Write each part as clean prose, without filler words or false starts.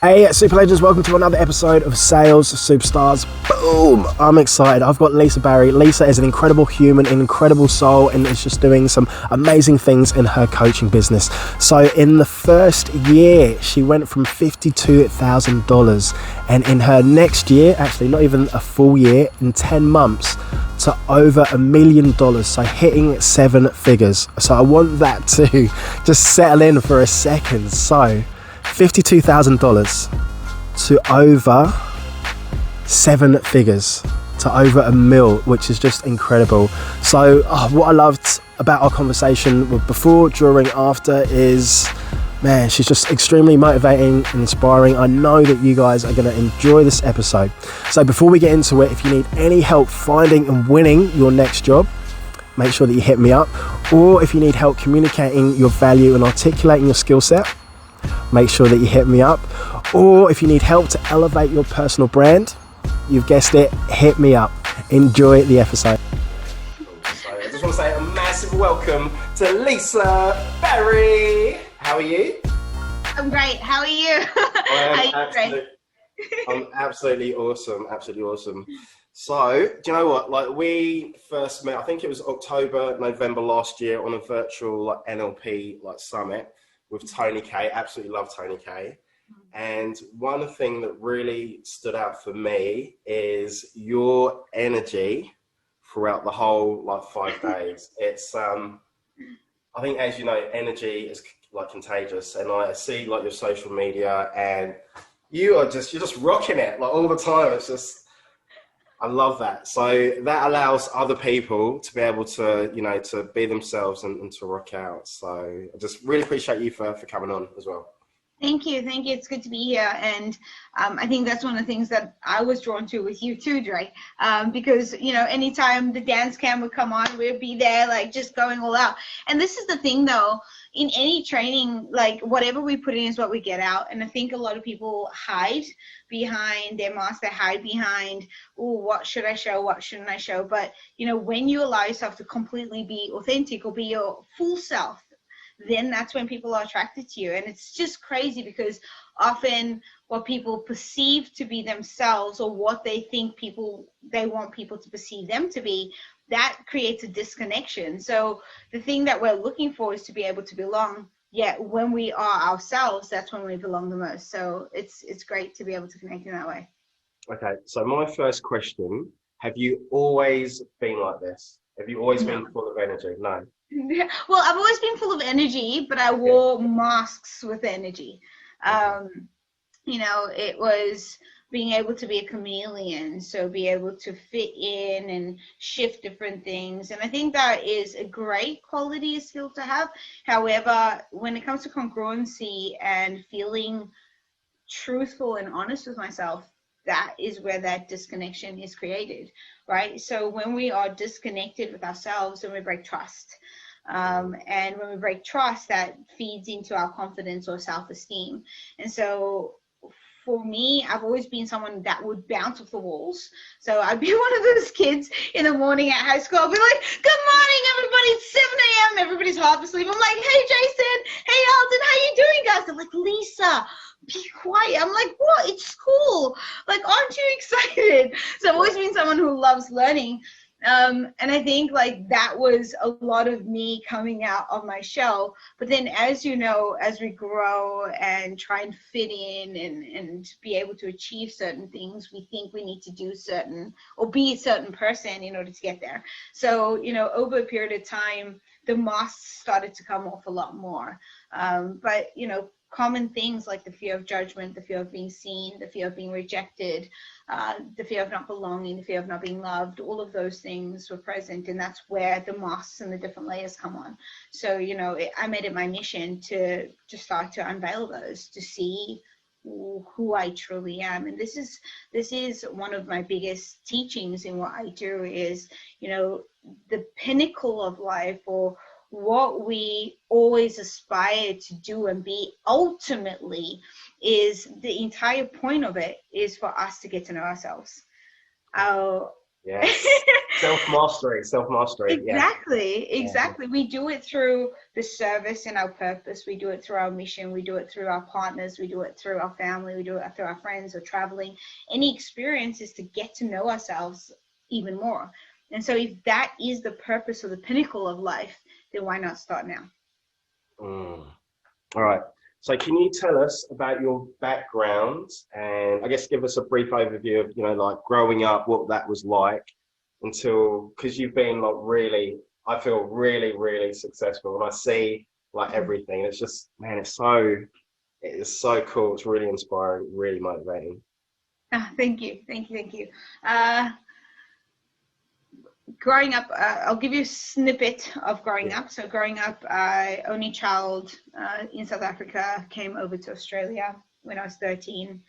Hey, Super Legends, welcome to another episode of Sales Superstars. Boom! I'm excited. I've got Lisa Barry. Lisa is an incredible human, an incredible soul, and is just doing some amazing things in her coaching business. So in the first year, she went from $52,000, and in her next year, actually not even a full year, in 10 months, to over $1 million, so hitting 7 figures. So I want that to just settle in for a second. So $52,000 to over 7 figures, to over $1 million, which is just incredible. So what I loved about our conversation before, during, after is, man, she's just extremely motivating and inspiring. I know that you guys are going to enjoy this episode. So before we get into it, if you need any help finding and winning your next job, make sure that you hit me up. Or if you need help communicating your value and articulating your skill set, make sure that you hit me up. Or if you need help to elevate your personal brand, you've guessed it, hit me up. Enjoy the episode. So I just want to say a massive welcome to Lisa Barry. How are you? I'm great. How are you? I'm absolutely awesome. Absolutely awesome. So, do you know what? Like, we first met, I think it was October, November last year on a virtual NLP summit with Tony K. Absolutely love Tony K. And one thing that really stood out for me is your energy throughout the whole 5 days. It's I think, as you know, energy is contagious, and I see your social media, and you're just rocking it all the time. It's just, I love that. So that allows other people to be able to, to be themselves and to rock out. So I just really appreciate you for coming on as well. Thank you. It's good to be here. And I think that's one of the things that I was drawn to with you too, Dre, because, anytime the dance cam would come on, we'd be there, just going all out. And this is the thing, though, in any training, whatever we put in is what we get out. And I think a lot of people hide behind their mask. They hide behind, oh, what should I show? What shouldn't I show? But, when you allow yourself to completely be authentic or be your full self, then that's when people are attracted to you. And it's just crazy because often what people perceive to be themselves, or what they think they want people to perceive them to be, that creates a disconnection. So the thing that we're looking for is to be able to belong. Yet when we are ourselves, that's when we belong the most. So it's great to be able to connect in that way. Okay, so my first question, have you always been like this? Have you always been full of energy? No. Well, I've always been full of energy, but I wore masks with energy. It was being able to be a chameleon, so be able to fit in and shift different things. And I think that is a great quality, a skill to have. However, when it comes to congruency and feeling truthful and honest with myself, that is where that disconnection is created, right? So when we are disconnected with ourselves, then we break trust. And when we break trust, that feeds into our confidence or self-esteem. And so for me, I've always been someone that would bounce off the walls. So I'd be one of those kids in the morning at high school. I'd be like, good morning, everybody. It's 7 a.m. Everybody's half asleep. I'm like, hey, Jason. Hey, Alden. How you doing, guys? They're like, Lisa, be quiet. I'm like, what? It's school. Aren't you excited? So I've always been someone who loves learning. And I think that was a lot of me coming out of my shell. But then, as you know, as we grow and try and fit in and be able to achieve certain things, we think we need to do certain or be a certain person in order to get there. So, over a period of time, the masks started to come off a lot more. But, common things like the fear of judgment, the fear of being seen, the fear of being rejected, the fear of not belonging, the fear of not being loved, all of those things were present. And that's where the masks and the different layers come on. So, I made it my mission to start to unveil those, to see who I truly am. And this is one of my biggest teachings in what I do is, the pinnacle of life, or what we always aspire to do and be ultimately, is the entire point of it is for us to get to know ourselves. Yes. Self-mastery. Yeah. Exactly. We do it through the service and our purpose. We do it through our mission. We do it through our partners. We do it through our family. We do it through our friends or traveling. Any experience is to get to know ourselves even more. And so if that is the purpose or the pinnacle of life, then why not start now? Mm. All right. So can you tell us about your background and I guess give us a brief overview of, like growing up, what that was like until, because you've been like really, I feel really, really successful. And I see like everything. It's just, man, it's so cool. It's really inspiring, really motivating. Thank you. Growing up, I'll give you a snippet of growing up. So growing up, only child in South Africa, came over to Australia when I was 13.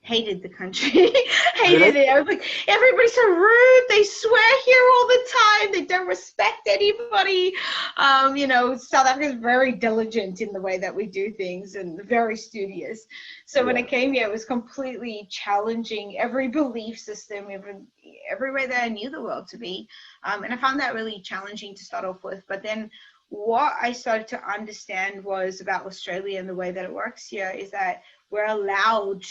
Hated the country. Hated it. I was like, everybody's so rude. They swear here all the time. They don't respect anybody. South Africa is very diligent in the way that we do things and very studious. So when I came here, it was completely challenging every belief system, every way that I knew the world to be. And I found that really challenging to start off with. But then what I started to understand was about Australia and the way that it works here is that we're allowed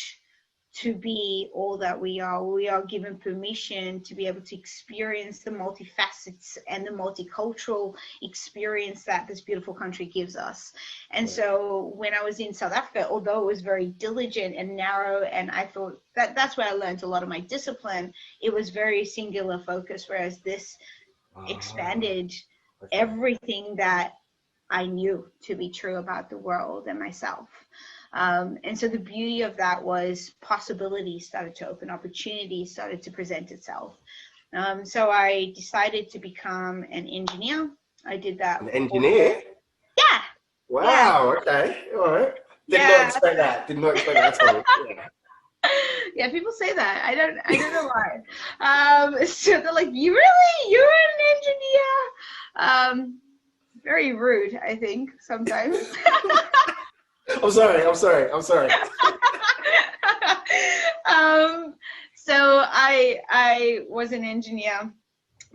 to be all that we are. We are given permission to be able to experience the multifacets and the multicultural experience that this beautiful country gives us. And so when I was in South Africa, although it was very diligent and narrow, and I thought that's where I learned a lot of my discipline, it was very singular focus, whereas this expanded everything that I knew to be true about the world and myself. And so the beauty of that was possibilities started to open, opportunities started to present itself. So I decided to become an engineer. I did that. An engineer? Yeah. Wow. Yeah. Okay. All right. Did not expect that. Did not expect that at all. Yeah. Yeah, people say that. I don't know why. So they're like, you're an engineer? Very rude, I think, sometimes. I'm sorry. So I was an engineer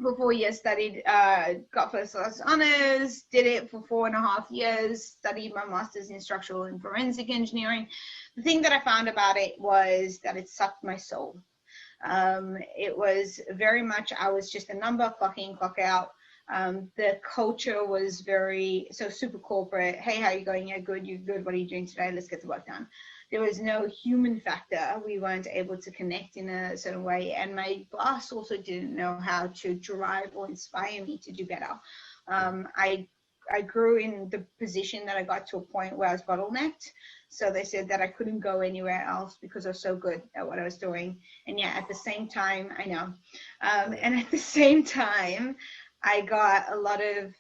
for 4 years, studied, got first class honors, did it for 4.5 years, studied my master's in structural and forensic engineering. The thing that I found about it was that it sucked my soul. It was very much, I was just a number, clock in, clock out. The culture was super corporate. Hey, how are you going? Yeah, good. You good? What are you doing today? Let's get the work done. There was no human factor. We weren't able to connect in a certain way. And my boss also didn't know how to drive or inspire me to do better. I grew in the position that I got to a point where I was bottlenecked. So they said that I couldn't go anywhere else because I was so good at what I was doing. And yeah, at the same time, I know. And at the same time, I got a lot of,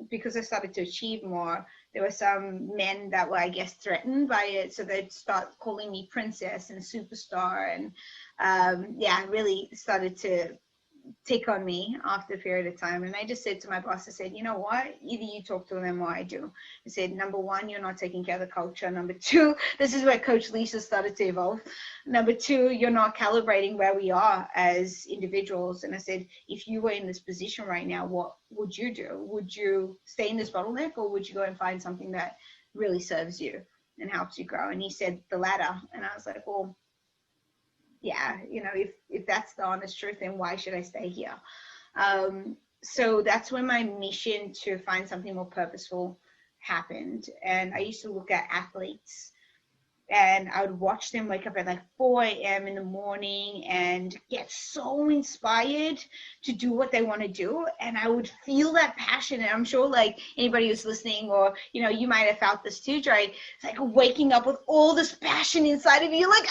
because I started to achieve more, there were some men that were, I guess, threatened by it. So they'd start calling me princess and superstar. And really started to take on me after a period of time. And I just said to my boss, I said, you know what, either you talk to them or I do. I said, number one, you're not taking care of the culture. Number two, this is where Coach Lisa started to evolve. Number two, you're not calibrating where we are as individuals. And I said, if you were in this position right now, what would you do? Would you stay in this bottleneck, or would you go and find something that really serves you and helps you grow? And he said, the latter. And I was like, well, yeah, if that's the honest truth, then why should I stay here? So that's when my mission to find something more purposeful happened. And I used to look at athletes, and I would watch them wake up at like 4 a.m. in the morning and get so inspired to do what they want to do. And I would feel that passion. And I'm sure like anybody who's listening, or, you might have felt this too, Dre. It's like waking up with all this passion inside of you. You're like,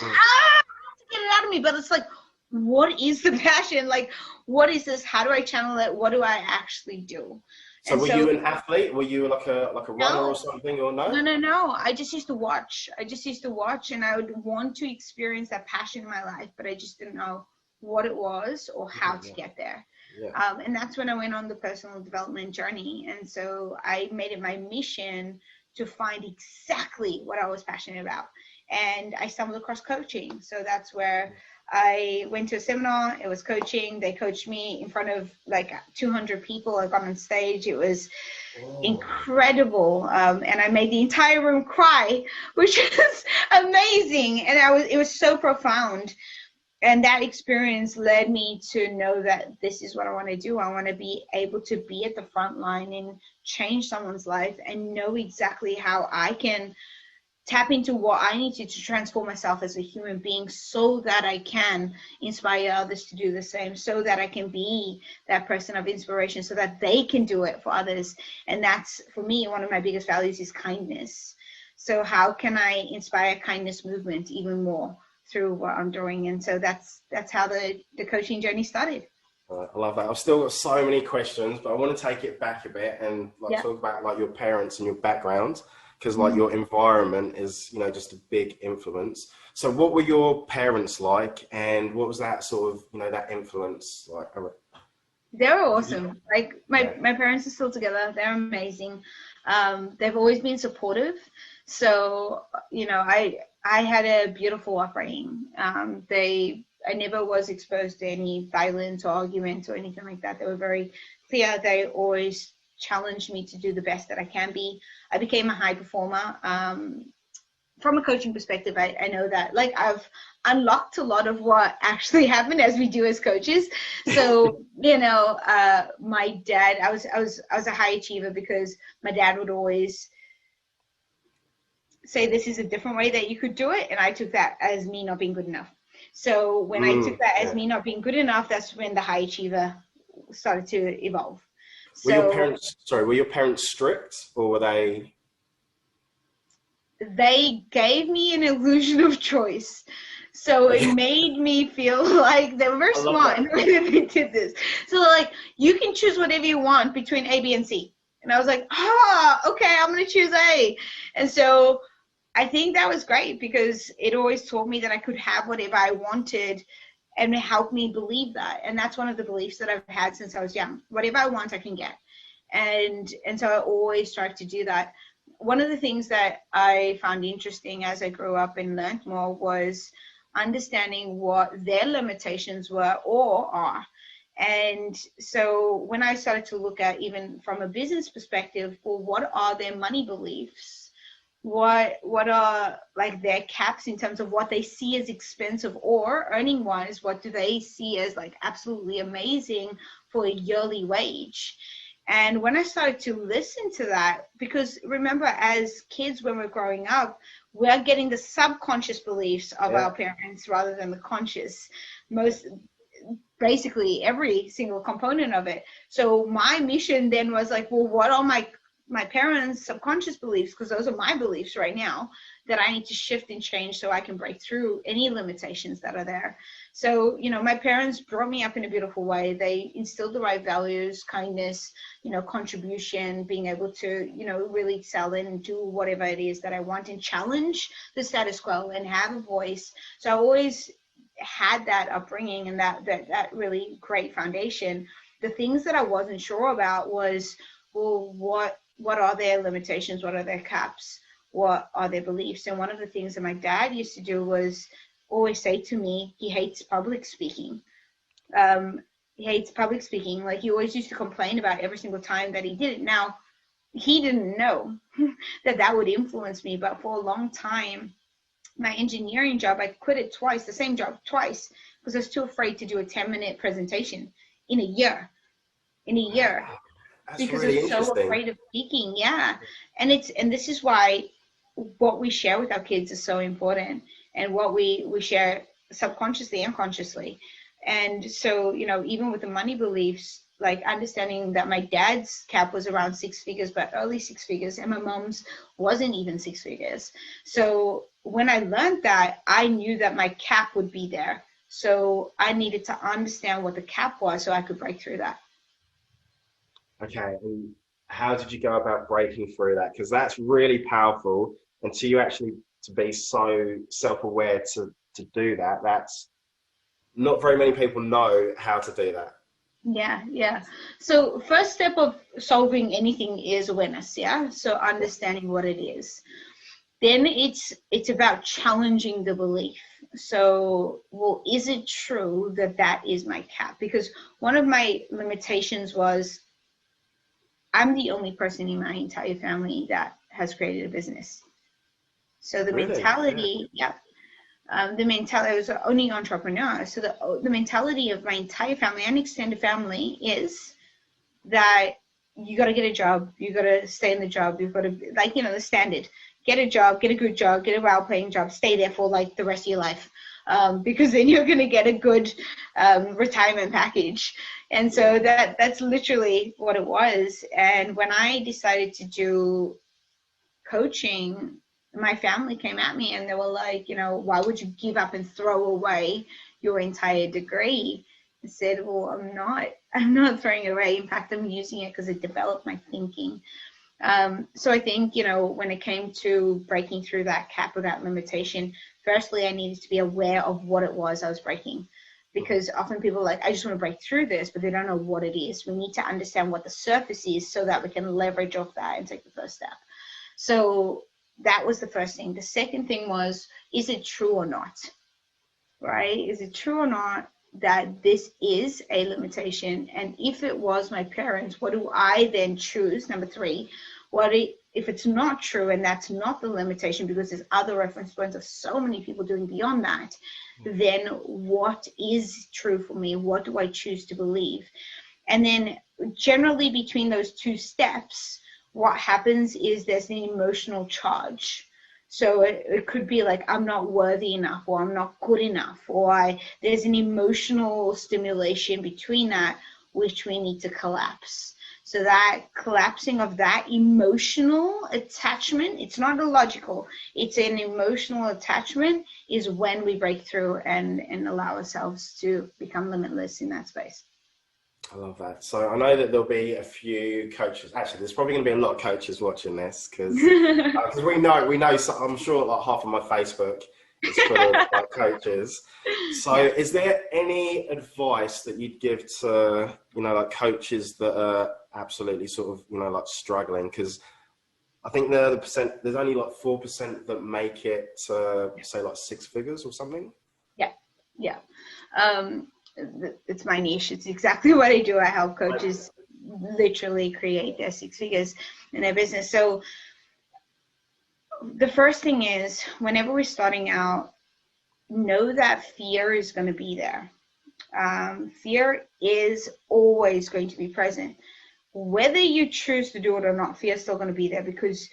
get it out of me. But it's like, what is the passion? Like, what is this? How do I channel it? What do I actually do? So were you an athlete? Were you like a runner or something, or no? No. I just used to watch. And I would want to experience that passion in my life, but I just didn't know what it was or how to get there. Yeah. And that's when I went on the personal development journey. And so I made it my mission to find exactly what I was passionate about. And I stumbled across coaching. So that's where I went to a seminar. It was coaching. They coached me in front of like 200 people. I got on stage. It was incredible, and I made the entire room cry, which is amazing. And it was so profound. And that experience led me to know that this is what I want to do. I want to be able to be at the front line and change someone's life and know exactly how I can tap into what I need to transform myself as a human being so that I can inspire others to do the same, so that I can be that person of inspiration, so that they can do it for others. And that's, for me, one of my biggest values is kindness. So how can I inspire kindness movement even more through what I'm doing? And so that's how the coaching journey started. I love that. I've still got so many questions, but I want to take it back a bit and talk about like your parents and your background, because like your environment is, you know, just a big influence. So what were your parents like, and what was that sort of, you know, that influence like? They were awesome. Like my parents are still together. They're amazing. They've always been supportive. So, you know, I had a beautiful upbringing. I never was exposed to any violence or arguments or anything like that. They were very clear. They always challenged me to do the best that I can be. I became a high performer. From a coaching perspective, I know that like I've unlocked a lot of what actually happened, as we do as coaches. So, you know, my dad, I was a high achiever because my dad would always say, this is a different way that you could do it. And I took that as me not being good enough. So when I took that as me not being good enough, that's when the high achiever started to evolve. Were your parents strict, or were they? They gave me an illusion of choice. So it made me feel like they were very smart when they did this. So like, you can choose whatever you want between A, B, and C. And I was like, okay, I'm going to choose A. And so I think that was great, because it always taught me that I could have whatever I wanted, and it helped me believe that. And that's one of the beliefs that I've had since I was young. Whatever I want, I can get. And so I always tried to do that. One of the things that I found interesting as I grew up and learned more was understanding what their limitations were or are. And so when I started to look at, even from a business perspective, well, what are their money beliefs? What are like their caps in terms of what they see as expensive, or earning wise, what do they see as like absolutely amazing for a yearly wage? And when I started to listen to that, because remember, as kids, when we're growing up, we're getting the subconscious beliefs of our parents rather than the conscious, basically every single component of it. So my mission then was like, well, what are my parents' subconscious beliefs, because those are my beliefs right now that I need to shift and change so I can break through any limitations that are there. So, you know, my parents brought me up in a beautiful way. They instilled the right values, kindness, you know, contribution, being able to, you know, really excel in and do whatever it is that I want and challenge the status quo and have a voice. So I always had that upbringing and that really great foundation. The things that I wasn't sure about was, well, what are their limitations? What are their caps? What are their beliefs? And one of the things that my dad used to do was always say to me, he hates public speaking. He hates public speaking. Like, he always used to complain about every single time that he did it. Now, he didn't know that would influence me, but for a long time, my engineering job, I quit it twice, the same job twice, because I was too afraid to do a 10-minute presentation in a year. That's Because really I'm so afraid of speaking. And this is why what we share with our kids is so important, and what we share subconsciously and consciously. And so, you know, even with the money beliefs, like understanding that my dad's cap was around 6 figures, but early 6 figures, and my mom's wasn't even 6 figures. So when I learned that, I knew that my cap would be there. So I needed to understand what the cap was so I could break through that. Okay, and how did you go about breaking through that? Because that's really powerful, and to you actually to be so self-aware to do that, that's not very many people know how to do that. Yeah. So first step of solving anything is awareness, so understanding what it is. then it's about challenging the belief. So, well, is it true that that is my cap? Because one of my limitations was I'm the only person in my entire family that has created a business. So the Really? mentality, yeah, the mentality, I was the only entrepreneur. So the mentality of my entire family and extended family is that you got to get a job, you got to stay in the job, you've got to, like, you know, the standard, get a job, get a good job, get a well-paying job, stay there for like the rest of your life, because then you're going to get a good retirement package. And so that's literally what it was. And when I decided to do coaching, my family came at me and they were like, you know, why would you give up and throw away your entire degree? I said, well, I'm not throwing it away. In fact, I'm using it because it developed my thinking. So I think, you know, when it came to breaking through that cap or that limitation, firstly, I needed to be aware of what it was I was breaking. Because often people are like, I just want to break through this, but they don't know what it is. We need to understand what the surface is so that we can leverage off that and take the first step. So that was the first thing. The second thing was, is it true or not? Right? Is it true or not that this is a limitation? And if it was my parents, what do I then choose? Number three, if it's not true and that's not the limitation, because there's other reference points of so many people doing beyond that, then what is true for me? What do I choose to believe? And then generally between those two steps, what happens is there's an emotional charge. So it could be like, I'm not worthy enough, or I'm not good enough, or there's an emotional stimulation between that, which we need to collapse. So that collapsing of that emotional attachment, it's not illogical, it's an emotional attachment, is when we break through and allow ourselves to become limitless in that space. I love that. So I know that there'll be a few coaches. Actually, there's probably going to be a lot of coaches watching this because we know. So I'm sure like half of my Facebook is full of like coaches. So, is there any advice that you'd give to like coaches that are absolutely sort of like struggling? Because I think there's only like 4% that make it to say like 6 figures or something. Yeah. It's my niche. It's exactly what I do. I help coaches literally create their 6 figures in their business. So the first thing is, whenever we're starting out, know that fear is going to be there. Fear is always going to be present. Whether you choose to do it or not, fear is still going to be there, because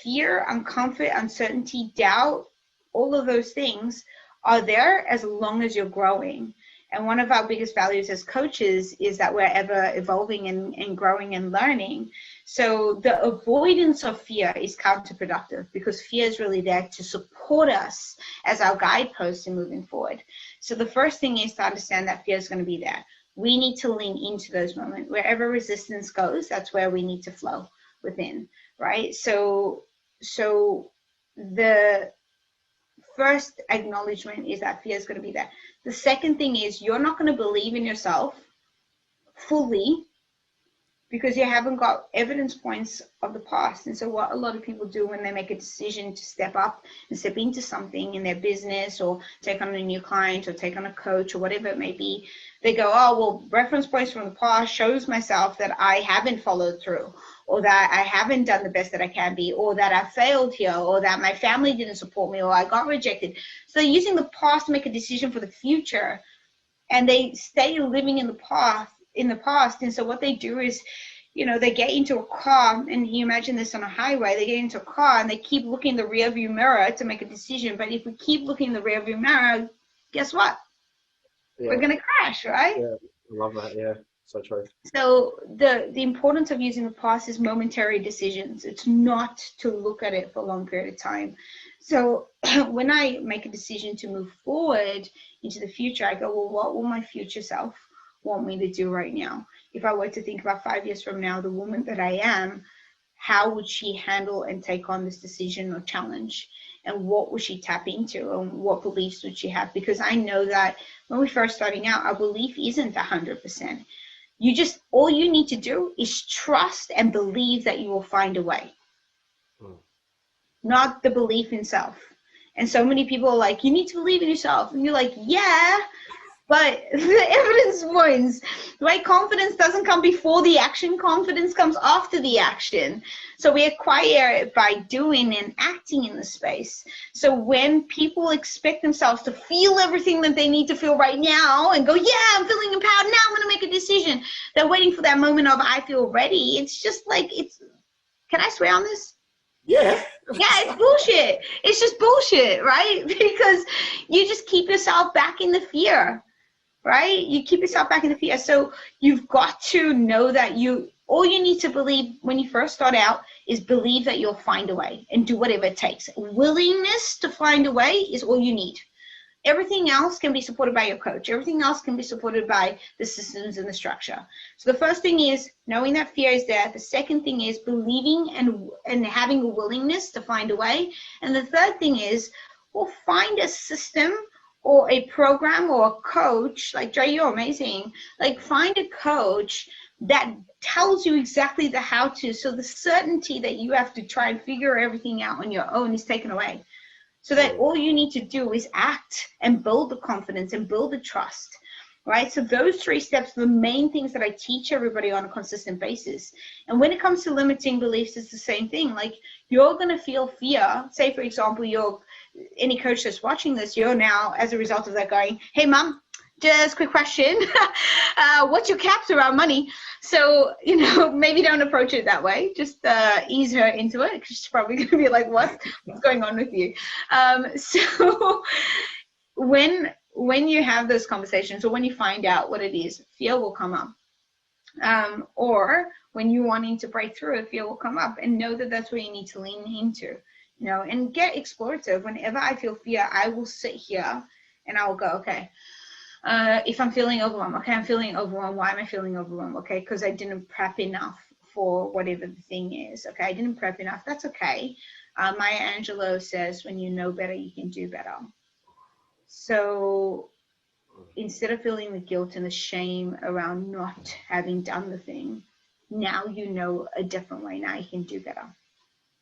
fear, uncomfort, uncertainty, doubt, all of those things are there as long as you're growing. And one of our biggest values as coaches is that we're ever evolving and growing and learning. So the avoidance of fear is counterproductive, because fear is really there to support us as our guideposts in moving forward. So the first thing is to understand that fear is going to be there. We need to lean into those moments. Wherever resistance goes, that's where we need to flow within, right? So the first acknowledgement is that fear is going to be there. The second thing is, you're not going to believe in yourself fully because you haven't got evidence points of the past. And so what a lot of people do when they make a decision to step up and step into something in their business, or take on a new client, or take on a coach, or whatever it may be, they go, oh, well, reference points from the past shows myself that I haven't followed through, or that I haven't done the best that I can be, or that I failed here, or that my family didn't support me, or I got rejected. So they're using the past to make a decision for the future, and they stay living in the past. And so what they do is, they get into a car, and you imagine this on a highway, they get into a car and they keep looking in the rear view mirror to make a decision. But if we keep looking in the rear view mirror, guess what? Yeah. We're going to crash, right? Yeah, I love that. Yeah, so true. So the importance of using the past is momentary decisions. It's not to look at it for a long period of time. So when I make a decision to move forward into the future, I go, well, what will my future self want me to do right now? If I were to think about 5 years from now, the woman that I am, how would she handle and take on this decision or challenge? And what would she tap into, and what beliefs would she have? Because I know that when we're first starting out, our belief isn't 100%. All you need to do is trust and believe that you will find a way. not the belief in self. And so many people are like, you need to believe in yourself. And you're like, yeah, but the evidence points, right? Confidence doesn't come before the action. Confidence comes after the action. So we acquire it by doing and acting in the space. So when people expect themselves to feel everything that they need to feel right now and go, yeah, I'm feeling empowered, now I'm going to make a decision. They're waiting for that moment of, I feel ready. It's just like, can I swear on this? Yeah. Yeah, it's bullshit. It's just bullshit, right? Because you just keep yourself back in the fear. Right? You keep yourself back in the fear. So you've got to know that all you need to believe when you first start out is believe that you'll find a way and do whatever it takes. Willingness to find a way is all you need. Everything else can be supported by your coach. Everything else can be supported by the systems and the structure. So the first thing is knowing that fear is there. The second thing is believing and having a willingness to find a way. And the third thing is, well, find a system or a program or a coach, like Dre, you're amazing. Like find a coach that tells you exactly the how to. So the certainty that you have to try and figure everything out on your own is taken away. So that all you need to do is act and build the confidence and build the trust, right? So those 3 steps are the main things that I teach everybody on a consistent basis. And when it comes to limiting beliefs, it's the same thing. Like you're going to feel fear. Say, for example, any coach that's watching this, you're now, as a result of that, going, hey, mom, just quick question. What's your caps around money? So, maybe don't approach it that way. Just ease her into it, because she's probably going to be like, what's going on with you? So when you have those conversations, or when you find out what it is, fear will come up. Or when you're wanting to break through it, fear will come up, and know that that's where you need to lean into. And get explorative. Whenever I feel fear, I will sit here and I will go, okay, if I'm feeling overwhelmed, okay, I'm feeling overwhelmed. Why am I feeling overwhelmed? Okay, because I didn't prep enough for whatever the thing is. Okay, I didn't prep enough. That's okay. Maya Angelou says, when you know better, you can do better. So instead of feeling the guilt and the shame around not having done the thing, now you know a different way. Now you can do better.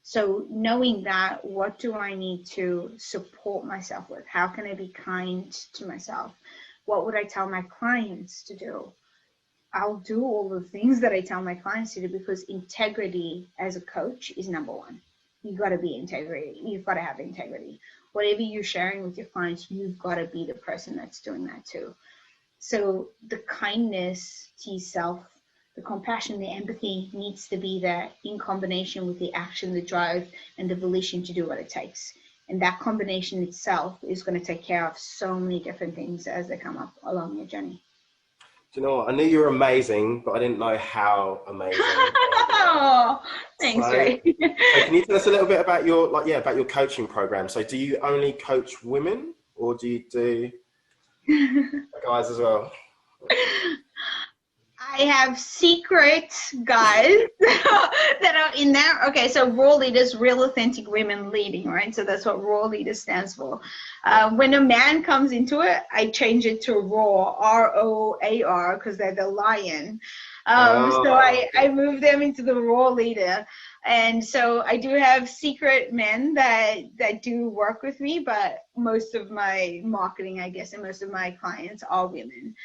So knowing that, what do I need to support myself with? How can I be kind to myself? What would I tell my clients to do? I'll do all the things that I tell my clients to do, because integrity as a coach is number one. You've got to be integrity. You've got to have integrity. Whatever you're sharing with your clients, you've got to be the person that's doing that too. So the kindness to yourself, the compassion, the empathy needs to be there in combination with the action, the drive, and the volition to do what it takes. And that combination itself is going to take care of so many different things as they come up along your journey. Do you know what? I knew you were amazing, but I didn't know how amazing. Oh, thanks, Ray. So can you tell us a little bit about your coaching program? So do you only coach women, or do you do guys as well? I have secret guys that are in there. Okay, so raw leaders, real authentic women leading, right? So that's what raw leader stands for. When a man comes into it, I change it to raw, ROAR, because they're the lion. So I move them into the raw leader. And so I do have secret men that do work with me, but most of my marketing, I guess, and most of my clients are women.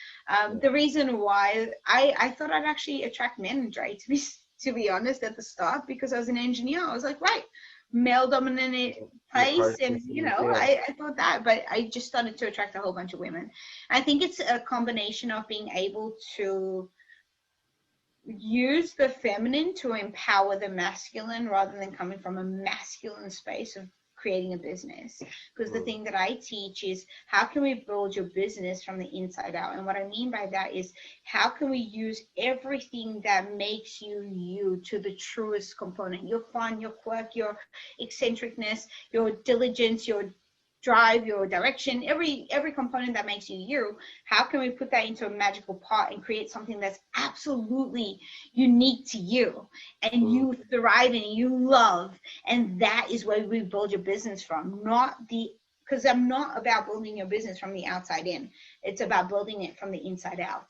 The reason why I thought I'd actually attract men, Dre, to be honest, at the start, because I was an engineer. I was like, right, male dominated place, and I thought that, but I just started to attract a whole bunch of women. I think it's a combination of being able to use the feminine to empower the masculine, rather than coming from a masculine space of creating a business. Because the thing that I teach is, how can we build your business from the inside out? And what I mean by that is, how can we use everything that makes you to the truest component? Your fun, your quirk, your eccentricness, your diligence, your drive, your direction, every component that makes you. How can we put that into a magical pot and create something that's absolutely unique to you, and you thrive and you love? And that is where we build your business from, because I'm not about building your business from the outside in. It's about building it from the inside out.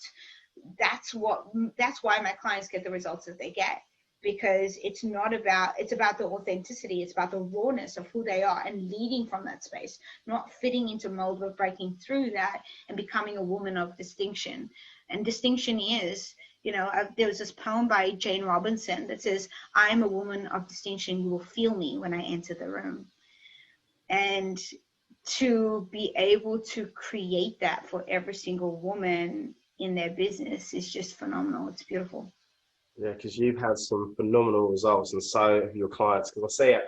That's why my clients get the results that they get. because it's about the authenticity. It's about the rawness of who they are and leading from that space, not fitting into mold, but breaking through that and becoming a woman of distinction. And distinction is, there was this poem by Jane Robinson that says, "I'm a woman of distinction. You will feel me when I enter the room." And to be able to create that for every single woman in their business is just phenomenal. It's beautiful. Yeah, because you've had some phenomenal results, and so have your clients. Because I see it,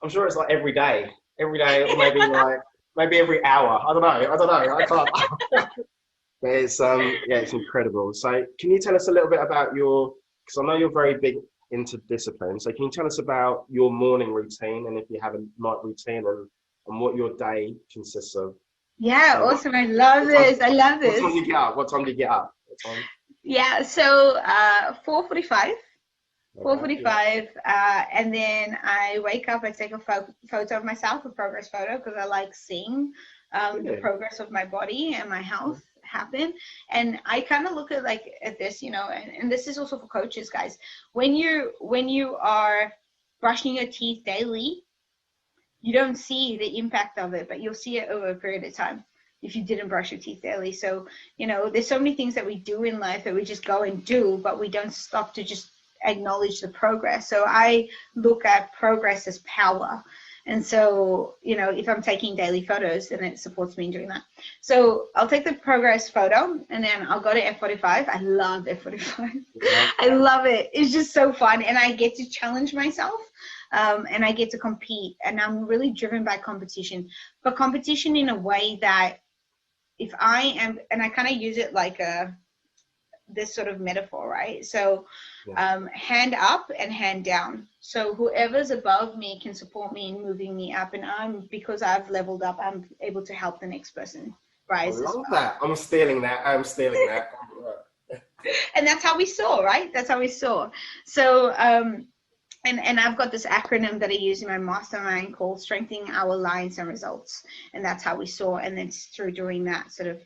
I'm sure it's like every day, or maybe every hour. I don't know. I can't. But it's it's incredible. So, can you tell us a little bit about because I know you're very big into discipline. So, can you tell us about your morning routine, and if you have a night routine, and what your day consists of? Yeah, awesome. I love this. What time do you get up? What time do you get up? Yeah, so 4:45. 4:45, and then I wake up. I take a photo of myself, a progress photo, because I like seeing the progress of my body and my health happen. And I kind of look at this, and this is also for coaches, guys. When you are brushing your teeth daily, you don't see the impact of it, but you'll see it over a period of time if you didn't brush your teeth daily. So, there's so many things that we do in life that we just go and do, but we don't stop to just acknowledge the progress. So I look at progress as power. And so, if I'm taking daily photos, then it supports me in doing that. So I'll take the progress photo and then I'll go to F45. I love F45. I love it. It's just so fun. And I get to challenge myself. And I get to compete, and I'm really driven by competition, but competition in a way that if I am, and I kind of use it like this sort of metaphor, right? So hand up and hand down. So whoever's above me can support me in moving me up, and because I've leveled up, I'm able to help the next person rise. I love that. I'm stealing that. And that's how we soar, right? That's how we soar. So and I've got this acronym that I use in my mastermind called Strengthening Our Alliance and Results. And that's how we soar. And then through doing that sort of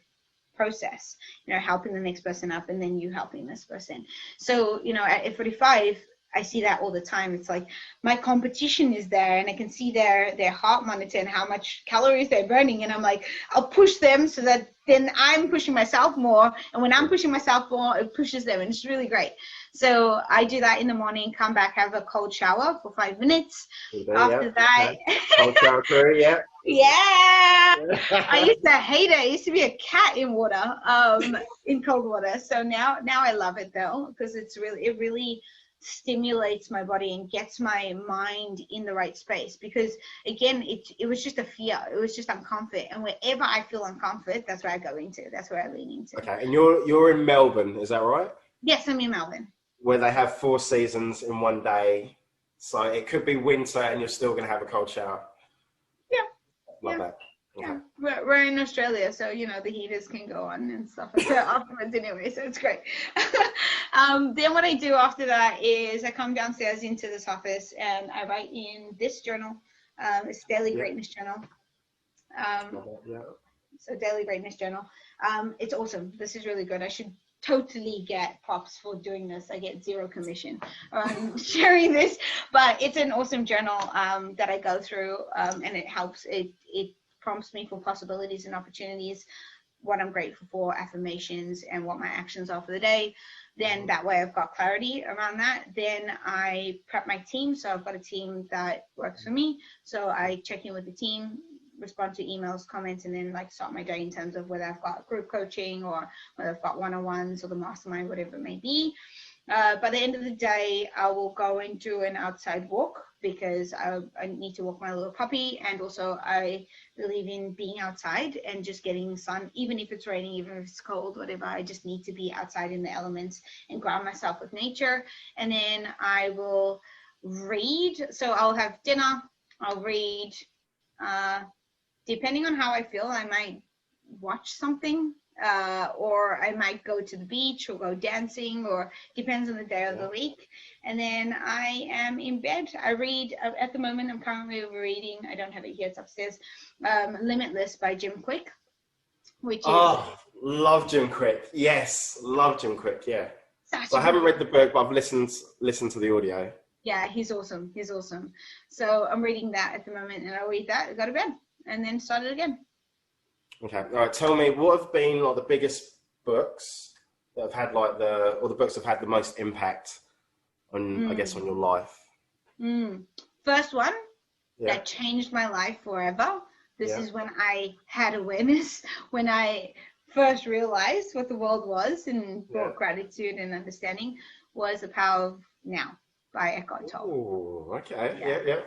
process, helping the next person up and then you helping this person. So, at F45, I see that all the time. It's like my competition is there and I can see their heart monitor and how much calories they're burning. And I'm like, I'll push them so that then I'm pushing myself more. And when I'm pushing myself more, it pushes them. And it's really great. So I do that in the morning, come back, have a cold shower for 5 minutes. After that, cold shower crew, yeah. Yeah. I used to hate it. I used to be a cat in water, in cold water. So now I love it though, because it really stimulates my body and gets my mind in the right space. Because again, it was just a fear. It was just uncomfort. And wherever I feel uncomfort, that's where I go into. That's where I lean into. Okay. And you're in Melbourne, is that right? Yes, I'm in Melbourne. Where they have 4 seasons in one day. So it could be winter and you're still going to have a cold shower. Yeah. Love that. Okay. Yeah, we're in Australia, so the heaters can go on and stuff like that afterwards anyway, so it's great. Then what I do after that is I come downstairs into this office and I write in this journal. It's Daily Greatness Journal. So Daily Greatness Journal. It's awesome. This is really good. I should totally get props for doing this. I get 0 commission on sharing this, but it's an awesome journal that I go through, and it helps. It prompts me for possibilities and opportunities, what I'm grateful for, affirmations, and what my actions are for the day. Then that way I've got clarity around that. Then I prep my team. So I've got a team that works for me. So I check in with the team, respond to emails, comments, and then start my day in terms of whether I've got group coaching or whether I've got one-on-ones or the mastermind, whatever it may be. By the end of the day, I will go and do an outside walk because I need to walk my little puppy, and also I believe in being outside and just getting sun, even if it's raining, even if it's cold, whatever. I just need to be outside in the elements and ground myself with nature. And then I will read. So I'll have dinner, I'll read. Depending on how I feel, I might watch something. Or I might go to the beach or go dancing, or depends on the day of the week. And then I am in bed. I read, at the moment I'm currently reading, I don't have it here, it's upstairs, Limitless by Jim Quick, which is... love Jim Quick. Yes, love Jim Quick, yeah. So I haven't read the book, but I've listened to the audio. Yeah, he's awesome. He's awesome. So I'm reading that at the moment, and I'll read that, go to bed, and then start it again. Okay. All right. Tell me, what have been like the biggest books that have had like or the books that have had the most impact on, I guess, on your life? First one that changed my life forever. This is when I had awareness, when I first realized what the world was and brought gratitude and understanding, was The Power of Now by Eckhart Tolle. Oh, okay. Yeah.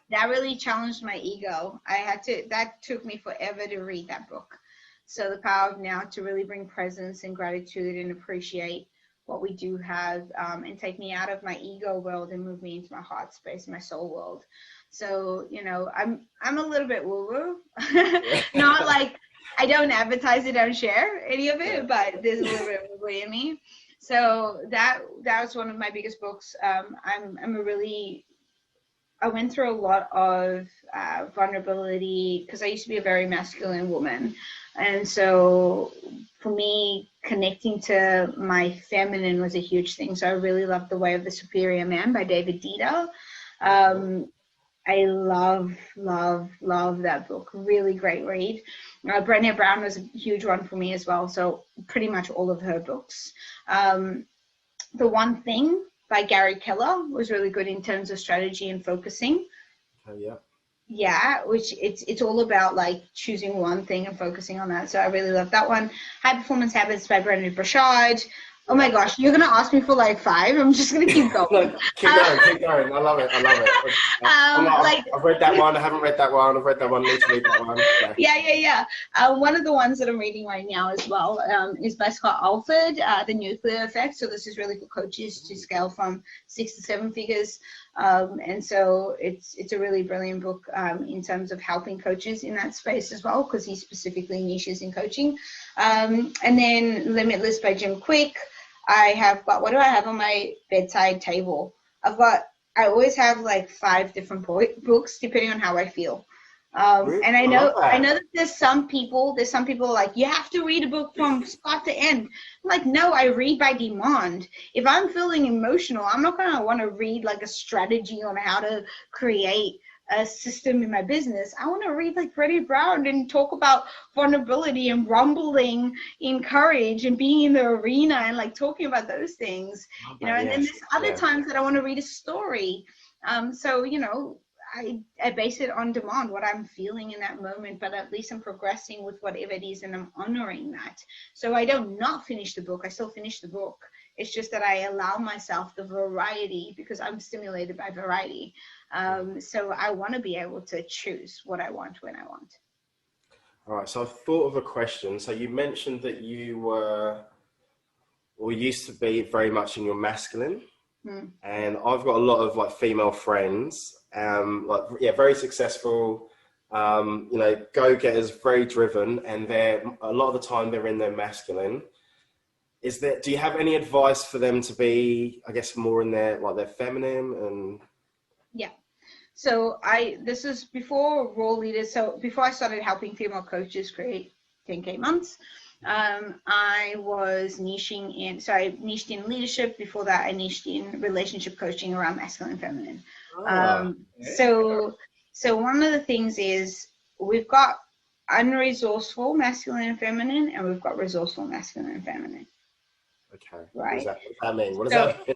That really challenged my ego. That took me forever to read that book. So The Power of Now, to really bring presence and gratitude and appreciate what we do have, and take me out of my ego world and move me into my heart space, my soul world. So, you know, I'm a little bit woo-woo. Not like, I don't advertise it, don't share any of it, but there's a little bit of woo-woo in me. So that was one of my biggest books. I went through a lot of vulnerability because I used to be a very masculine woman. And so for me, connecting to my feminine was a huge thing. So I really loved The Way of the Superior Man by David Dieter. I love that book. Really great read. Brené Brown was a huge one for me as well. So pretty much all of her books. The One Thing by Gary Keller was really good in terms of strategy and focusing. Yeah, which it's all about like choosing one thing and focusing on that. So I really love that one. High Performance Habits by Brendon Burchard. Oh my gosh, you're gonna ask me for like 5. I'm just gonna keep going. No, keep going. I love it. I've read that one. I haven't read that one. I've read that one. Need to read that one. Yeah. One of the ones that I'm reading right now as well is by Scott Alford, The Nuclear Effect. So this is really for coaches to scale from 6 to 7 figures. And so it's a really brilliant book in terms of helping coaches in that space as well, because he specifically niches in coaching. And then Limitless by Jim Quick. I have got, what do I have on my bedside table? I always have like 5 different books depending on how I feel. And I know that there's some people like, you have to read a book from start to end. I'm like, no, I read by demand. If I'm feeling emotional, I'm not going to want to read like a strategy on how to create a system in my business. I want to read like Brené Brown and talk about vulnerability and rumbling in courage and being in the arena and like talking about those things, you know. And then there's other times that I want to read a story. So, you know, I base it on demand, what I'm feeling in that moment, but at least I'm progressing with whatever it is and I'm honoring that. So I don't not finish the book. I still finish the book. It's just that I allow myself the variety because I'm stimulated by variety. So I want to be able to choose what I want when I want. All right. So I've thought of a question. So you mentioned that you used to be very much in your masculine. And I've got a lot of like female friends, very successful, you know, go-getters, very driven, and a lot of the time they're in their masculine. Do you have any advice for them to be, I guess, more in their feminine? And yeah. So this is before Raw Leaders. So before I started helping female coaches create 10K months, I was niched in leadership. Before that, I niched in relationship coaching around masculine and feminine. So one of the things is we've got unresourceful masculine and feminine, and we've got resourceful masculine and feminine. Okay. Right. What does that mean? What does that mean?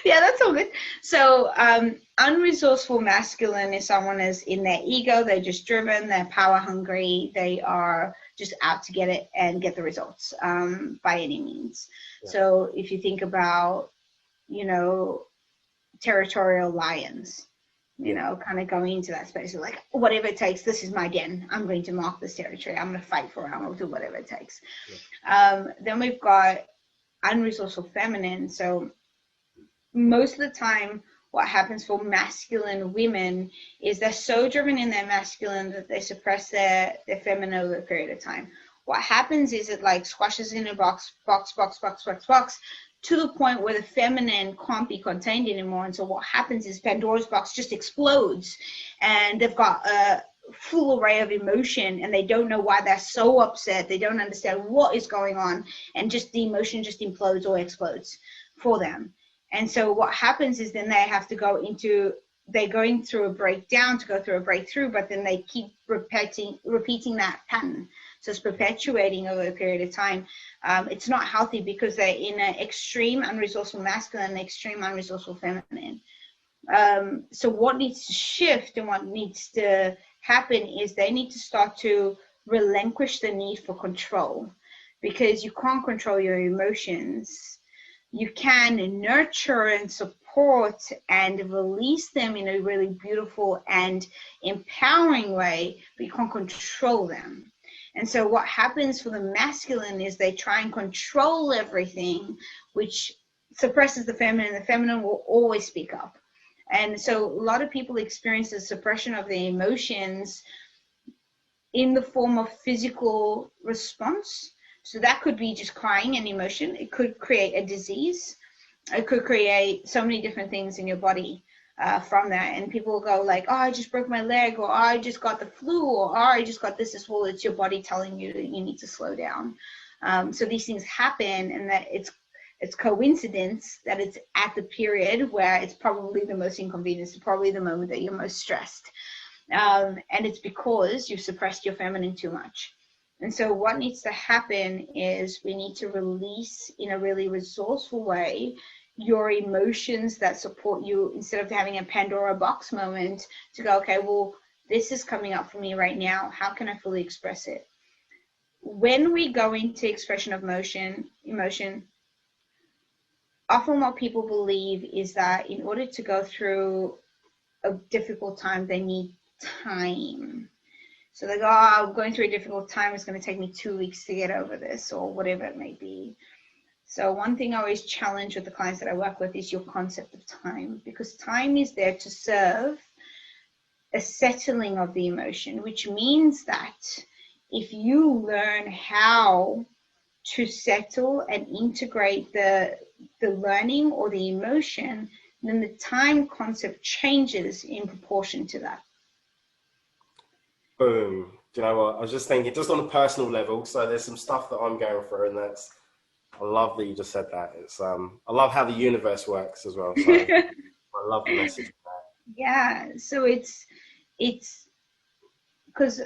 Yeah, that's all good. So unresourceful masculine is someone who's in their ego, they're just driven, they're power hungry, they are just out to get it and get the results by any means. Yeah. So if you think about, you know, territorial lions, you know, kind of going into that space of like, whatever it takes, this is my den, I'm going to mark this territory, I'm going to fight for it, I'm going to do whatever it takes. Yeah. Then we've got unresourceful feminine. So most of the time what happens for masculine women is they're so driven in their masculine that they suppress their feminine over a period of time. What happens is it like squashes in a box to the point where the feminine can't be contained anymore. And so what happens is Pandora's box just explodes, and they've got a full array of emotion, and they don't know why they're so upset. They don't understand what is going on, and just the emotion just implodes or explodes for them. And so what happens is then they have to go into, they're going through a breakdown to go through a breakthrough, but then they keep repeating that pattern. So it's perpetuating over a period of time. It's not healthy because they're in an extreme unresourceful masculine and extreme unresourceful feminine. So what needs to shift and what needs to happen is they need to start to relinquish the need for control, because you can't control your emotions. You can nurture and support and release them in a really beautiful and empowering way, but you can't control them. And so what happens for the masculine is they try and control everything, which suppresses the feminine. The feminine will always speak up. And so a lot of people experience the suppression of their emotions in the form of physical response. So that could be just crying and emotion. It could create a disease. It could create so many different things in your body from that. And people will go like, oh, I just broke my leg, or oh, I just got the flu, or oh, I just got this. Well, it's your body telling you that you need to slow down. So these things happen, and that it's coincidence that it's at the period where it's probably the most inconvenient. It's probably the moment that you're most stressed. And it's because you've suppressed your feminine too much. And so what needs to happen is we need to release in a really resourceful way your emotions that support you, instead of having a Pandora box moment to go, okay, well, this is coming up for me right now. How can I fully express it? When we go into expression of emotion, often what people believe is that in order to go through a difficult time, they need time. So they go, oh, I'm going through a difficult time. It's going to take me 2 weeks to get over this, or whatever it may be. So one thing I always challenge with the clients that I work with is your concept of time, because time is there to serve a settling of the emotion, which means that if you learn how to settle and integrate the learning or the emotion, then the time concept changes in proportion to that. Boom. Do you know what? I was just thinking, just on a personal level, so there's some stuff that I'm going through, and I love that you just said that. It's I love how the universe works as well. So I love the message of that. Yeah, so it's because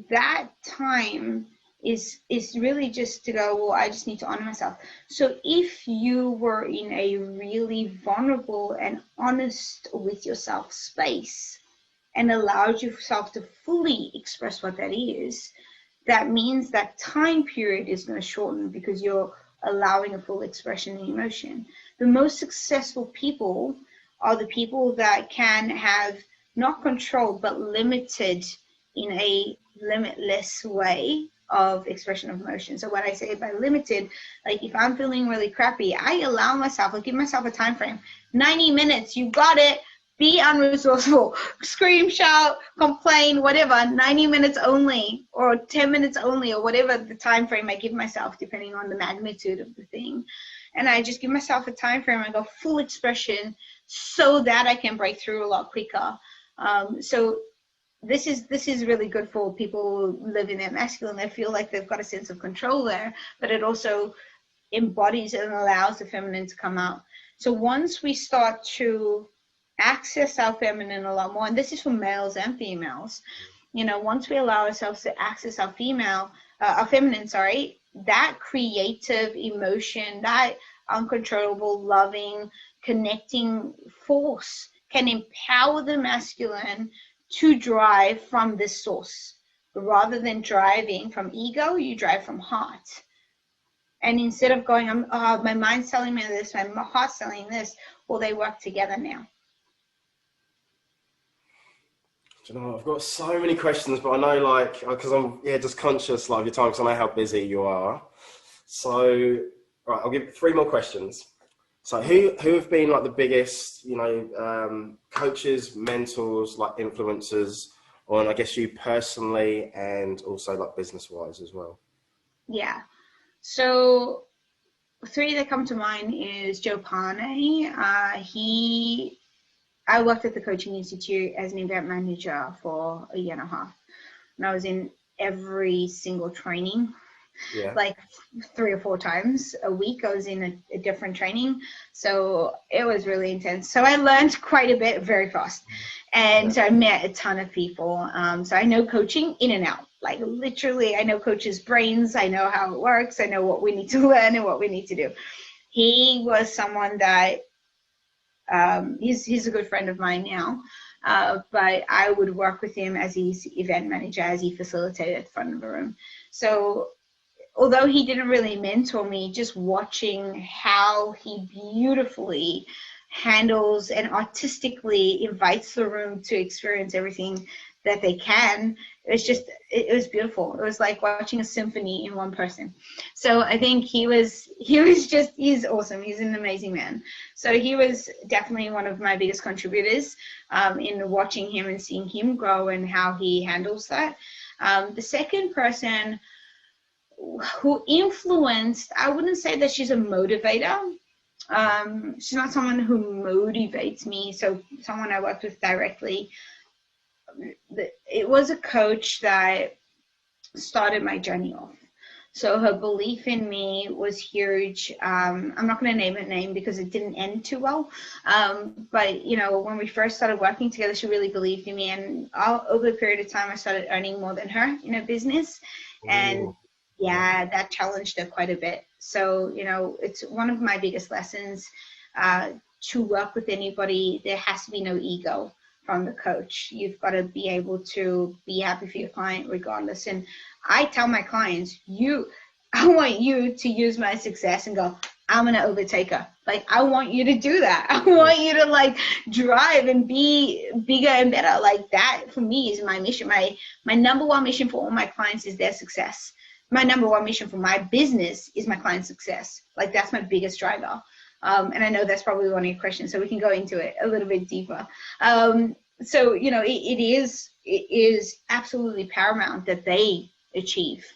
that time is really just to go, well, I just need to honor myself. So if you were in a really vulnerable and honest with yourself space and allowed yourself to fully express what that is, that means that time period is going to shorten because you're allowing a full expression in emotion. The most successful people are the people that can have not controlled, but limited in a limitless way of expression of emotion. So what I say by limited, like if I'm feeling really crappy, I allow myself, I give myself a time frame, 90 minutes, you got it. Be unresourceful, scream, shout, complain, whatever, 90 minutes only, or 10 minutes only, or whatever the time frame I give myself, depending on the magnitude of the thing. And I just give myself a time frame and go full expression so that I can break through a lot quicker. So this is really good for people who live in their masculine. They feel like they've got a sense of control there, but it also embodies and allows the feminine to come out. So once we start to access our feminine a lot more, and this is for males and females, once we allow ourselves to access our feminine, that creative emotion, that uncontrollable, loving, connecting force can empower the masculine to drive from this source. Rather than driving from ego, you drive from heart. And instead of going, my mind's telling me this, my heart's telling this, well, they work together now. Do you know, I've got so many questions, but I know, because I'm just conscious of your time, because I know how busy you are. So, right, I'll give 3 more questions. So, who have been the biggest, coaches, mentors, influencers on, I guess, you personally, and also business-wise as well? Yeah. So 3 that come to mind is Joe Parnay. I worked at the Coaching Institute as an event manager for a year and a half. and I was in every single training. Yeah. Like 3 or 4 times a week I was in a different training, so it was really intense. So I learned quite a bit very fast, and I met a ton of people. So I know coaching in and out, like literally I know coaches' brains, I know how it works, I know what we need to learn and what we need to do. He was someone that he's a good friend of mine now, but I would work with him as his event manager, as he facilitated at the front of the room. So although he didn't really mentor me, just watching how he beautifully handles and artistically invites the room to experience everything that they can, it was beautiful. It was like watching a symphony in one person. So I think he's awesome. He's an amazing man. So he was definitely one of my biggest contributors in watching him and seeing him grow and how he handles that. The second person who influenced, I wouldn't say that she's a motivator. She's not someone who motivates me, so someone I worked with directly. It was a coach that started my journey off. So her belief in me was huge. I'm not going to name her name because it didn't end too well. But, you know, when we first started working together, she really believed in me. And over the period of time, I started earning more than her in her business. And yeah, that challenged her quite a bit. So, you know, it's one of my biggest lessons to work with anybody. There has to be no ego from the coach. You've got to be able to be happy for your client regardless. And I tell my clients, I want you to use my success and go, I'm going to overtake her. Like, I want you to do that. I want you to like drive and be bigger and better. Like that for me is my mission. My number one mission for all my clients is their success. My number one mission for my business is my client's success. Like that's my biggest driver. And I know that's probably one of your questions, so we can go into it a little bit deeper. So, you know, it is absolutely paramount that they achieve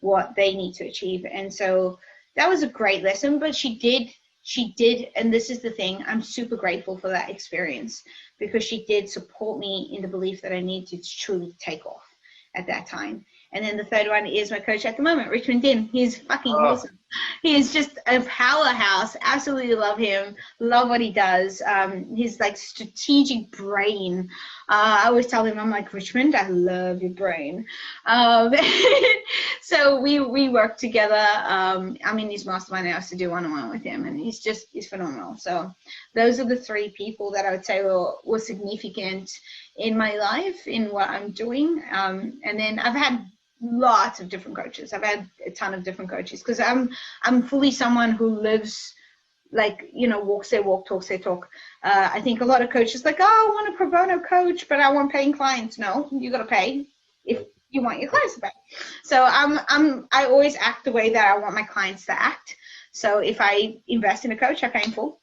what they need to achieve. And so that was a great lesson, but she did, and this is the thing, I'm super grateful for that experience because she did support me in the belief that I needed to truly take off at that time. And then the third one is my coach at the moment, Richmond Din. He's fucking awesome. He is just a powerhouse. Absolutely love him. Love what he does. His like strategic brain. I always tell him, I'm like, Richmond, I love your brain. So we work together. I'm in his mastermind. I also do one-on-one with him, and he's phenomenal. So those are the 3 people that I would say were significant in my life, in what I'm doing. And then I've had lots of different coaches. I've had a ton of different coaches because I'm fully someone who lives like, you know, walks their walk, talks their talk. I think a lot of coaches like, oh, I want a pro bono coach, but I want paying clients. No, you got to pay if you want your clients to pay. So I always act the way that I want my clients to act. So if I invest in a coach, I pay in full.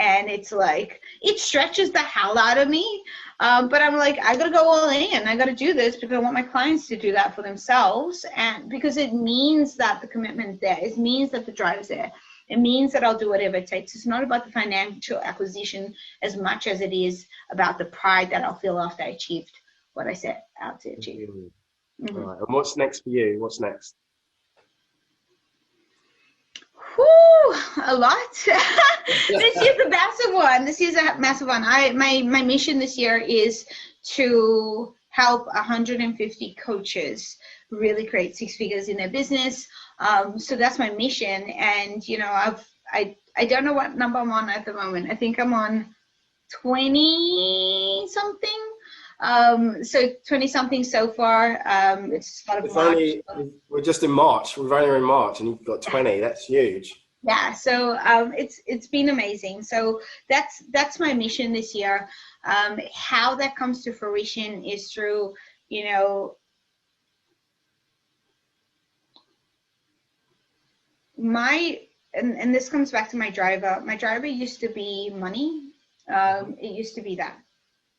And it's like, it stretches the hell out of me. But I'm like, I got to go all in. I got to do this because I want my clients to do that for themselves. And because it means that the commitment is there. It means that the drive is there. It means that I'll do whatever it takes. It's not about the financial acquisition as much as it is about the pride that I'll feel after I achieved what I set out to achieve. All right. And what's next for you? What's next? A lot. This year's a massive one. My mission this year is to help 150 coaches really create 6 figures in their business. So that's my mission. And, you know, I don't know what number I'm on at the moment. I think I'm on 20 something. So 20 something so far. It's a lot of March. We're just in March. We're only in March and you've got 20. That's huge. Yeah, so it's been amazing. So that's my mission this year. How that comes to fruition is through, you know, and this comes back to my driver. My driver used to be money. It used to be that.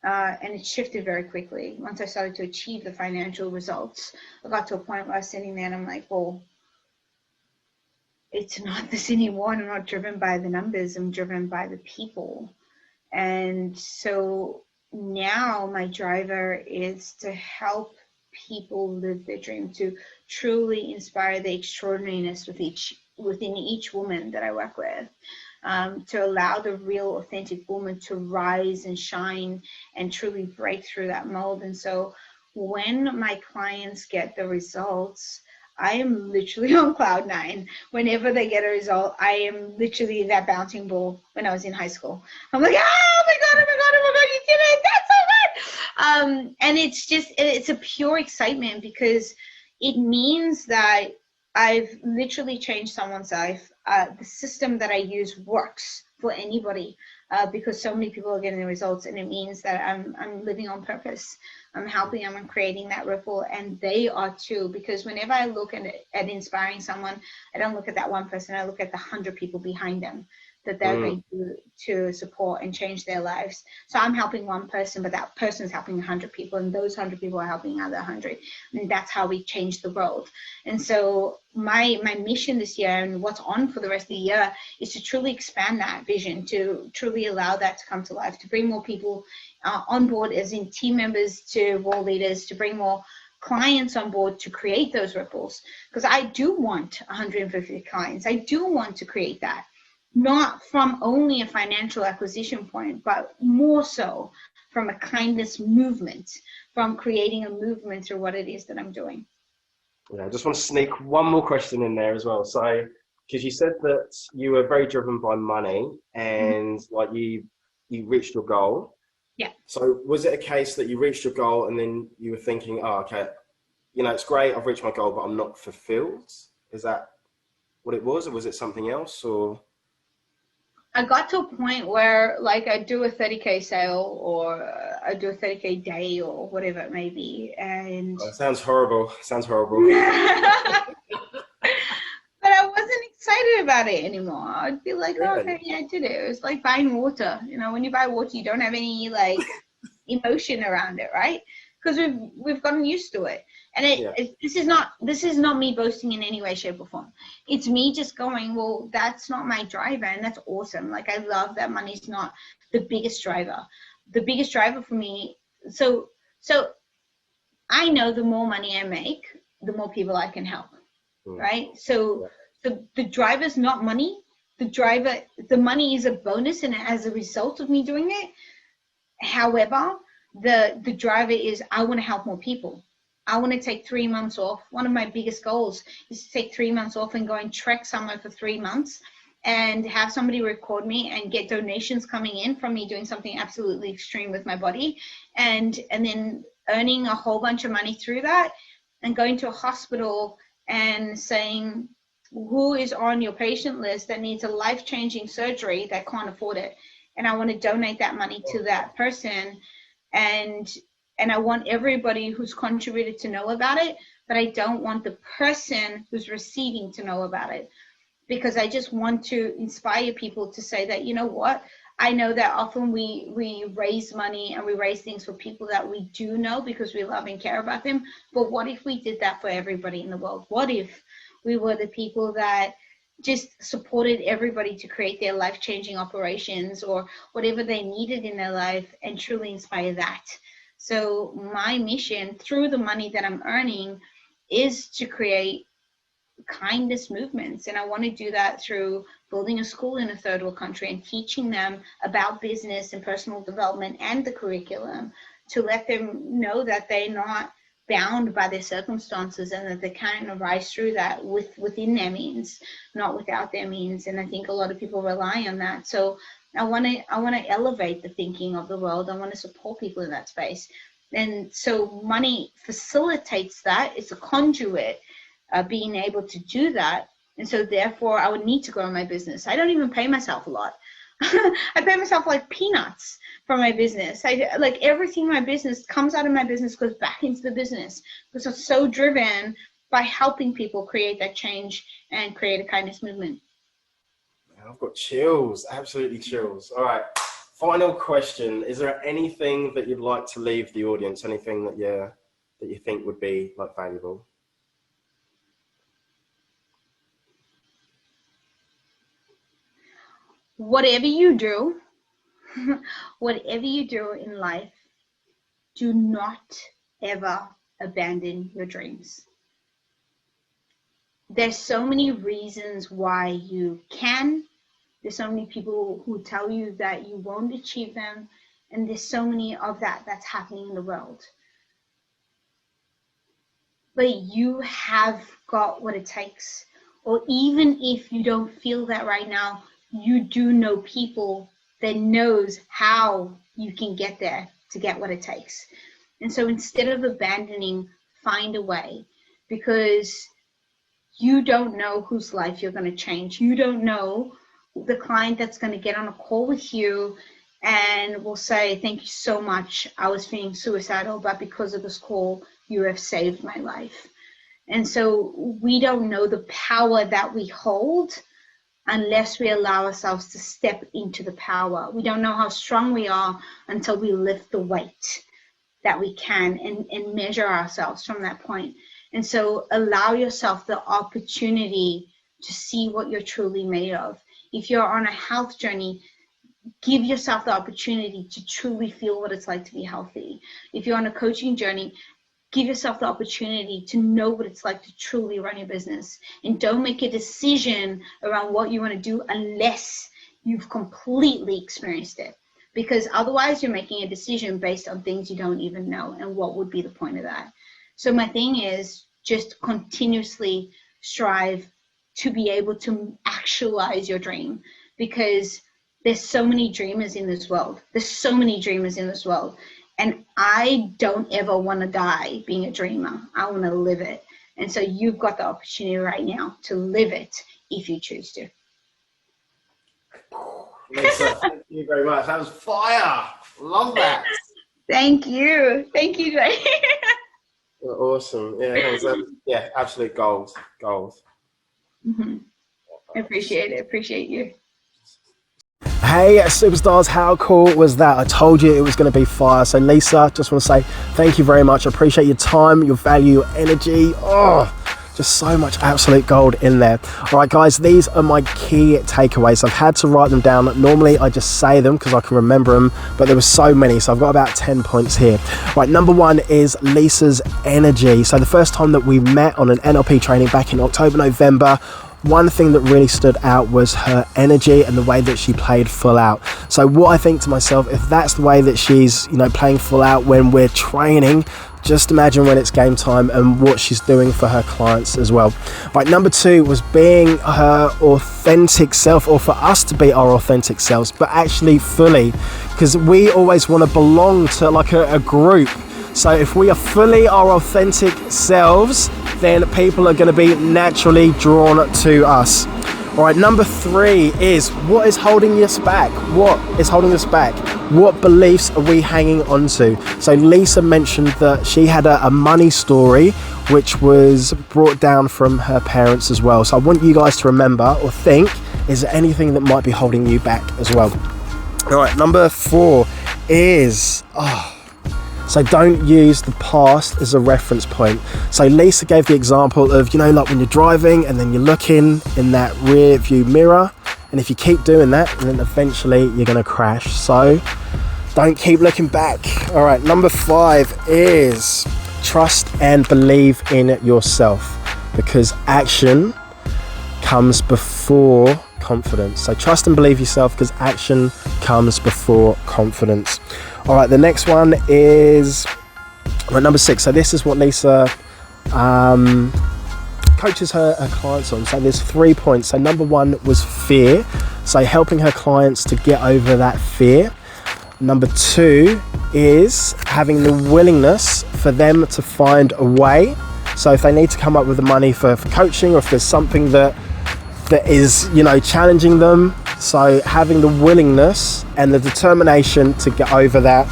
And it shifted very quickly. Once I started to achieve the financial results, I got to a point where I was sitting there and I'm like, well, it's not this anymore. I'm not driven by the numbers. I'm driven by the people. And so now my driver is to help people live their dream, to truly inspire the extraordinariness within each woman that I work with, to allow the real authentic woman to rise and shine and truly break through that mold. And so when my clients get the results, I am literally on cloud nine. Whenever they get a result, I am literally that bouncing ball when I was in high school. I'm like, oh my God, oh my God, oh my God, you did it. That's so good. And it's a pure excitement, because it means that I've literally changed someone's life. The system that I use works for anybody, because so many people are getting the results, and it means that I'm living on purpose. I'm helping them and creating that ripple, and they are too. Because whenever I look at inspiring someone, I don't look at that one person. I look at the 100 people behind them that they're going to support and change their lives. So I'm helping one person, but that person is helping 100 people, and those 100 people are helping other 100, and that's how we change the world. And so my mission this year, and what's on for the rest of the year, is to truly expand that vision, to truly allow that to come to life, to bring more people on board, as in team members to world leaders, to bring more clients on board to create those ripples. Because I do want 150 clients. I do want to create that, not from only a financial acquisition point, but more so from a kindness movement, from creating a movement through what it is that I'm doing. Yeah, I just want to sneak one more question in there as well. So, because you said that you were very driven by money, and like you reached your goal. Yeah. So was it a case that you reached your goal and then you were thinking, oh, okay, you know, it's great, I've reached my goal, but I'm not fulfilled? Is that what it was, or was it something else? Or I got to a point where, like, I do a 30K sale, or I do a 30K day, or whatever it may be, and it sounds horrible. Sounds horrible. But I wasn't excited about it anymore. I'd be like, oh, Really? okay, yeah, I did it. It was like buying water. You know, when you buy water, you don't have any like emotion around it, right? Because we've gotten used to it. And this is not me boasting in any way, shape, or form. It's me just going, well, that's not my driver, and that's awesome. Like, I love that money's not the biggest driver. The biggest driver for me. So I know the more money I make, the more people I can help. Right? So the driver's not money. The money is a bonus, and as a result of me doing it. However, the driver is, I want to help more people. I want to take 3 months off. One of my biggest goals is to take 3 months off and go and trek somewhere for 3 months, and have somebody record me and get donations coming in from me doing something absolutely extreme with my body, and then earning a whole bunch of money through that, and going to a hospital and saying, who is on your patient list that needs a life-changing surgery that can't afford it? And I want to donate that money to that person. And I want everybody who's contributed to know about it, but I don't want the person who's receiving to know about it, because I just want to inspire people to say that, you know what, I know that often we raise money and we raise things for people that we do know because we love and care about them. But what if we did that for everybody in the world? What if we were the people that just supported everybody to create their life-changing operations or whatever they needed in their life, and truly inspire that? So my mission through the money that I'm earning is to create kindness movements, and I want to do that through building a school in a third world country and teaching them about business and personal development and the curriculum, to let them know that they're not bound by their circumstances, and that they can rise through that within their means, not without their means. And I think a lot of people rely on that. So I want to elevate the thinking of the world. I want to support people in that space, and so money facilitates that. It's a conduit, being able to do that. And so therefore I would need to grow my business. I don't even pay myself a lot. I pay myself like peanuts for my business. Like everything in my business comes out of my business, goes back into the business, because I'm so driven by helping people create that change and create a kindness movement. I've got chills, absolutely chills. All right, final question. Is there anything that you'd like to leave the audience? Anything that you think would be like valuable? Whatever you do, whatever you do in life, do not ever abandon your dreams. There's so many reasons why you can. There's so many people who tell you that you won't achieve them. And there's so many of that's happening in the world. But you have got what it takes. Or even if you don't feel that right now, you do know people that knows how you can get there to get what it takes. And so instead of abandoning, find a way, because you don't know whose life you're going to change. You don't know the client that's going to get on a call with you and will say, thank you so much. I was feeling suicidal, but because of this call, you have saved my life. And so we don't know the power that we hold unless we allow ourselves to step into the power. We don't know how strong we are until we lift the weight that we can and measure ourselves from that point. And so allow yourself the opportunity to see what you're truly made of. If you're on a health journey, give yourself the opportunity to truly feel what it's like to be healthy. If you're on a coaching journey, give yourself the opportunity to know what it's like to truly run your business. And don't make a decision around what you want to do unless you've completely experienced it. Because otherwise you're making a decision based on things you don't even know. And what would be the point of that? So my thing is just continuously strive to be able to actualize your dream, because there's so many dreamers in this world. There's so many dreamers in this world. And I don't ever want to die being a dreamer. I want to live it. And so you've got the opportunity right now to live it if you choose to. Lisa, thank you very much. That was fire. Love that. Thank you. Thank you, Jay. Awesome. Yeah, absolute gold. Mm-hmm. I appreciate it. Appreciate you. Hey superstars, how cool was that? I told you it was going to be fire. So Lisa, just want to say thank you very much. I appreciate your time, your value, your energy. Just so much absolute gold in there. All right guys, these are my key takeaways. I've had to write them down. Normally I just say them because I can remember them, but there were so many, so I've got about 10 points here. Right, number one is Lisa's energy. So the first time that we met on an NLP training back in October, November, one thing that really stood out was her energy and the way that she played full out. So what I think to myself, if that's the way that she's, playing full out when we're training, just imagine when it's game time and what she's doing for her clients as well. Right, number two was being her authentic self, or for us to be our authentic selves, but actually fully, because we always want to belong to like a group. So if we are fully our authentic selves, then people are going to be naturally drawn to us. All right, number three is, what is holding us back? What is holding us back? What beliefs are we hanging on to? So Lisa mentioned that she had a money story which was brought down from her parents as well. So I want you guys to remember or think, is there anything that might be holding you back as well? All right, number four is, so don't use the past as a reference point. So Lisa gave the example of, like when you're driving and then you're looking in that rear view mirror, and if you keep doing that, then eventually you're gonna crash. So don't keep looking back. All right, number five is trust and believe in yourself, because action comes before confidence. So trust and believe yourself, because action comes before confidence. All right, the next one is number six. So this is what Lisa coaches her clients on. So there's 3 points. So number one was fear. So helping her clients to get over that fear. Number two is having the willingness for them to find a way. So if they need to come up with the money for coaching, or if there's something that is, challenging them. So having the willingness and the determination to get over that.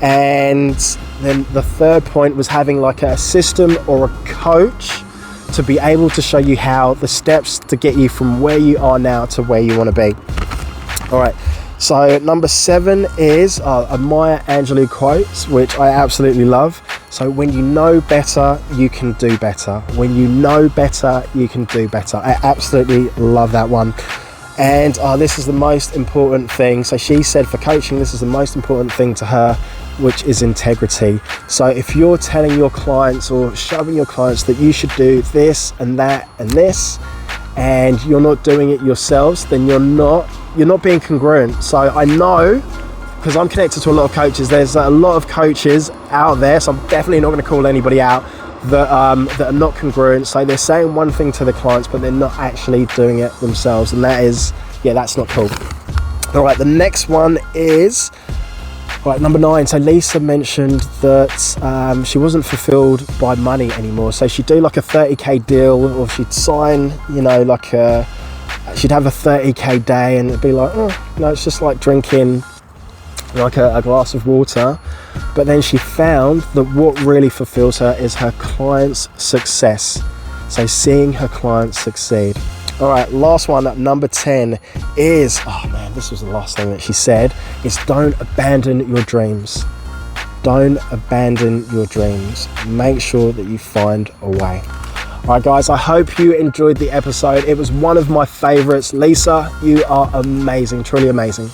And then the third point was having like a system or a coach to be able to show you how the steps to get you from where you are now to where you want to be. All right. So number seven is a Maya Angelou quote, which I absolutely love. So when you know better, you can do better. When you know better, you can do better. I absolutely love that one. And this is the most important thing. So she said for coaching, this is the most important thing to her, which is integrity. So if you're telling your clients or showing your clients that you should do this and that and this, and you're not doing it yourselves, then you're not being congruent. So I know, because I'm connected to a lot of coaches, there's a lot of coaches out there, so I'm definitely not going to call anybody out, that are not congruent. So they're saying one thing to the clients, but they're not actually doing it themselves, and that is, yeah, that's not cool. All right, the next one is, all right, number 9. So Lisa mentioned that she wasn't fulfilled by money anymore. So she'd do like a 30k deal, or she'd sign, like she'd have a 30k day, and it'd be like, it's just like drinking like a glass of water. But then she found that what really fulfills her is her clients' success. So seeing her clients succeed. All right, last one at number 10 is, this was the last thing that she said, is don't abandon your dreams. Don't abandon your dreams. Make sure that you find a way. All right, guys, I hope you enjoyed the episode. It was one of my favorites. Lisa, you are amazing, truly amazing.